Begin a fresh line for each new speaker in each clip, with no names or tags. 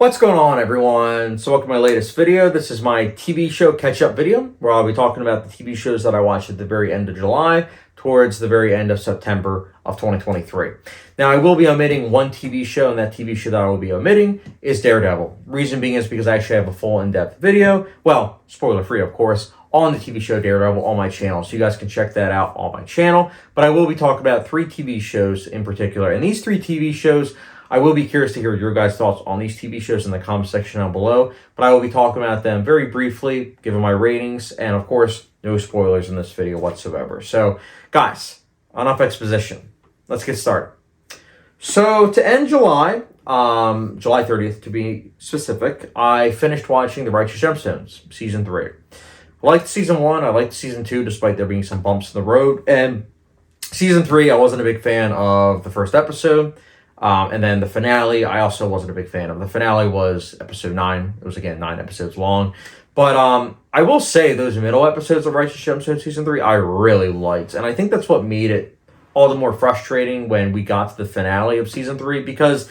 What's going on, everyone? So welcome to my latest video. This is my TV show catch-up video, where I'll be talking about the TV shows that I watched at the very end of July towards the very end of September of 2023. Now, I will be omitting one TV show, and that TV show that I will be omitting is Daredevil. Reason being is because I actually have a full in-depth video, well, spoiler-free, of course, on the TV show Daredevil on my channel, so you guys can check that out on my channel. But I will be talking about 3 TV shows in particular, and these 3 TV shows, I will be curious to hear your guys' thoughts on these TV shows in the comment section down below, but I will be talking about them very briefly, giving my ratings, and of course, no spoilers in this video whatsoever. So, guys, enough exposition. Let's get started. So, to end July, July 30th to be specific, I finished watching The Righteous Gemstones, Season 3. I liked Season 1, I liked Season 2, despite there being some bumps in the road, and Season 3, I wasn't a big fan of the first episode. And then the finale, I also wasn't a big fan of. The finale was episode 9. It was, again, 9 episodes long. But I will say those middle episodes of Righteous Gemstones Season 3, I really liked. And I think that's what made it all the more frustrating when we got to the finale of Season 3. Because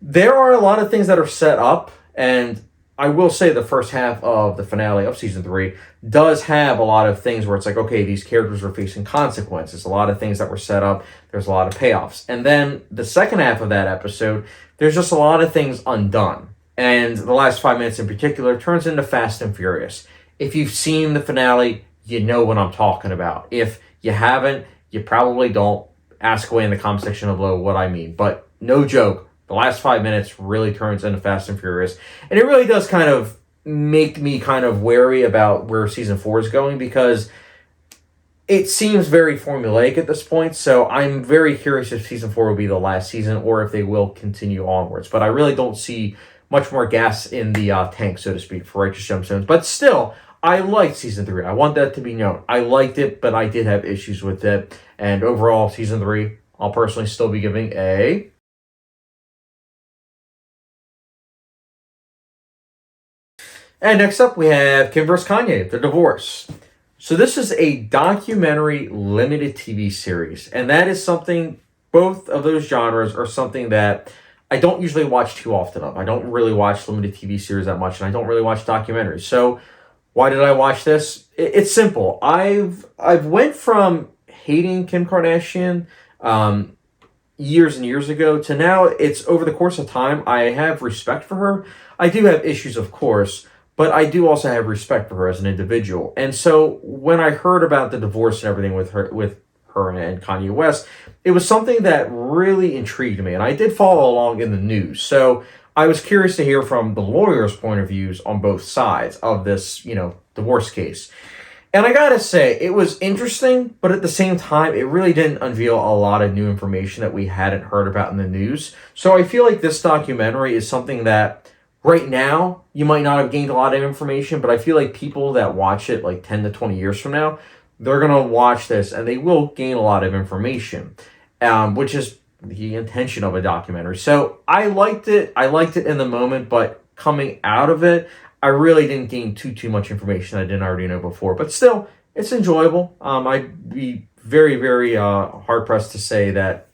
there are a lot of things that are set up. And I will say the first half of the finale of Season 3 does have a lot of things where it's like, okay, these characters are facing consequences. A lot of things that were set up. There's a lot of payoffs. And then the second half of that episode, there's just a lot of things undone. And the last 5 minutes in particular turns into Fast and Furious. If you've seen the finale, you know what I'm talking about. If you haven't, you probably don't. Ask away in the comment section below what I mean. But no joke. The last 5 minutes really turns into Fast and Furious. And it really does kind of make me kind of wary about where Season 4 is going, because it seems very formulaic at this point. So I'm very curious if Season 4 will be the last season or if they will continue onwards. But I really don't see much more gas in the tank, so to speak, for Righteous Gemstones. But still, I liked Season 3. I want that to be known. I liked it, but I did have issues with it. And overall, Season 3, I'll personally still be giving a... And next up, we have Kim vs. Kanye, The Divorce. So this is a documentary limited TV series. And that is something, both of those genres are something that I don't usually watch too often of. I don't really watch limited TV series that much, and I don't really watch documentaries. So why did I watch this? It's simple. I've went from hating Kim Kardashian years and years ago to now it's over the course of time. I have respect for her. I do have issues, of course, but I do also have respect for her as an individual. And so when I heard about the divorce and everything with her and Kanye West, it was something that really intrigued me. And I did follow along in the news. So I was curious to hear from the lawyer's point of views on both sides of this, divorce case. And I gotta say, it was interesting, but at the same time, it really didn't unveil a lot of new information that we hadn't heard about in the news. So I feel like this documentary is something that right now, you might not have gained a lot of information, but I feel like people that watch it like 10 to 20 years from now, they're going to watch this and they will gain a lot of information, which is the intention of a documentary. So I liked it. I liked it in the moment, but coming out of it, I really didn't gain too much information I didn't already know before. But still, it's enjoyable. I'd be very, very hard-pressed to say that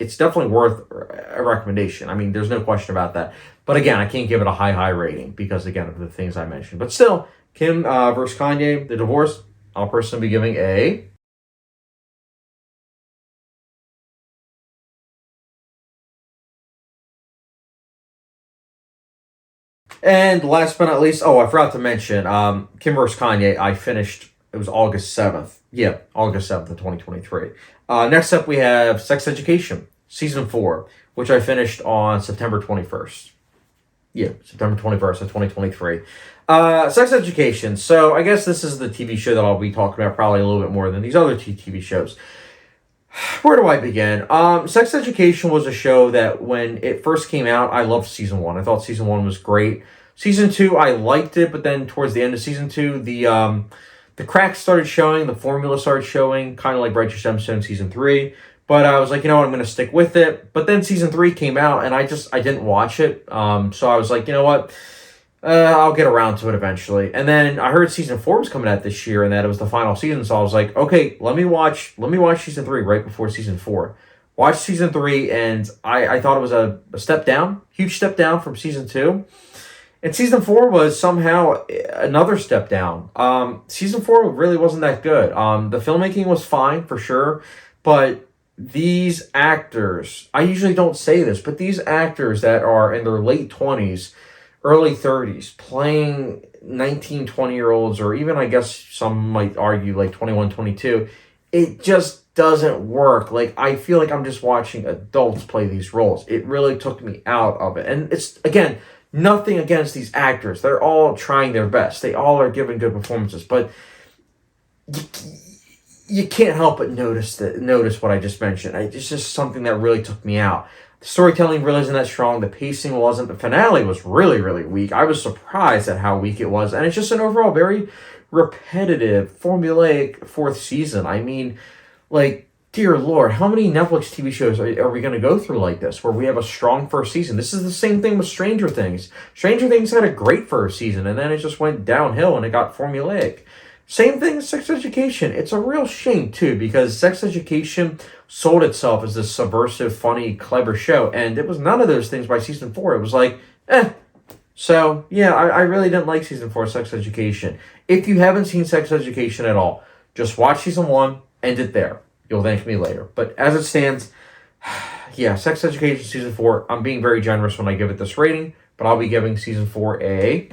it's definitely worth a recommendation. I mean, there's no question about that. But again, I can't give it a high rating because, again, of the things I mentioned. But still, Kim versus Kanye, The Divorce, I'll personally be giving a... And last but not least, I forgot to mention, Kim vs. Kanye, I finished, it was August 7th. Yeah, August 7th of 2023. Next up, we have Sex Education, Season 4, which I finished on September 21st. Yeah, September 21st of 2023. Sex Education. So I guess this is the TV show that I'll be talking about probably a little bit more than these other two TV shows. Where do I begin? Sex Education was a show that when it first came out, I loved Season 1. I thought Season 1 was great. Season 2, I liked it, but then towards the end of Season 2, the cracks started showing, the formula started showing, kind of like Righteous Gemstones Season 3. But I was like, you know what, I'm going to stick with it. But then Season 3 came out, and I didn't watch it. So I was like, you know what, I'll get around to it eventually. And then I heard Season 4 was coming out this year, and that it was the final season. So I was like, okay, let me watch Season 3 right before Season 4. Watched season 3, and I thought it was a step down, huge step down from season 2. And season 4 was somehow another step down. Season 4 really wasn't that good. The filmmaking was fine for sure, but these actors, I usually don't say this, but these actors that are in their late 20s, early 30s, playing 19, 20-year-olds, or even I guess some might argue like 21, 22, it just doesn't work. Like, I feel like I'm just watching adults play these roles. It really took me out of it. And it's, again, nothing against these actors. They're all trying their best. They all are giving good performances, but you can't help but notice what I just mentioned. It's just something that really took me out. The storytelling really isn't that strong. The pacing wasn't. The finale was really, really weak. I was surprised at how weak it was, and it's just an overall very repetitive, formulaic fourth season. I mean, like, dear Lord, how many Netflix TV shows are we going to go through like this, where we have a strong first season? This is the same thing with Stranger Things. Stranger Things had a great first season, and then it just went downhill, and it got formulaic. Same thing with Sex Education. It's a real shame, too, because Sex Education sold itself as this subversive, funny, clever show, and it was none of those things by season 4. It was like, eh. So, yeah, I really didn't like season 4 of Sex Education. If you haven't seen Sex Education at all, just watch season 1, end it there. You'll thank me later. But as it stands, yeah, Sex Education season 4, I'm being very generous when I give it this rating, but I'll be giving season 4 a...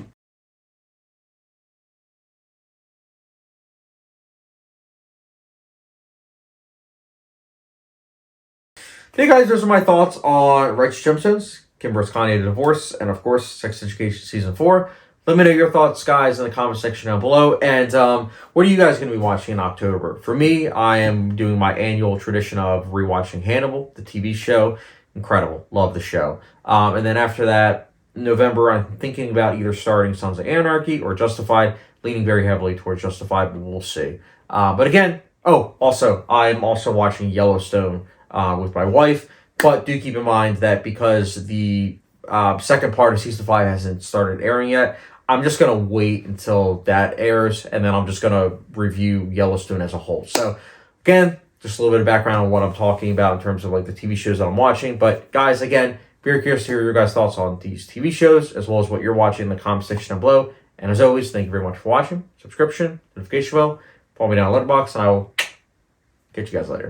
Hey guys, those are my thoughts on Righteous Gemstones, Kim vs. Kanye, the divorce, and of course, Sex Education season 4. Let me know your thoughts, guys, in the comment section down below. And what are you guys going to be watching in October? For me, I am doing my annual tradition of rewatching Hannibal, the TV show. Incredible. Love the show. And then after that, November, I'm thinking about either starting Sons of Anarchy or Justified, leaning very heavily towards Justified, but we'll see. But again, also, I'm also watching Yellowstone with my wife, but do keep in mind that because the second part of season 5 hasn't started airing yet, I'm just going to wait until that airs, and then I'm just going to review Yellowstone as a whole. So, again, just a little bit of background on what I'm talking about in terms of like the TV shows that I'm watching. But guys, again, very curious to hear your guys' thoughts on these TV shows, as well as what you're watching in the comment section down below. And as always, thank you very much for watching. Subscription, notification bell, follow me down on Letterboxd, and I will catch you guys later.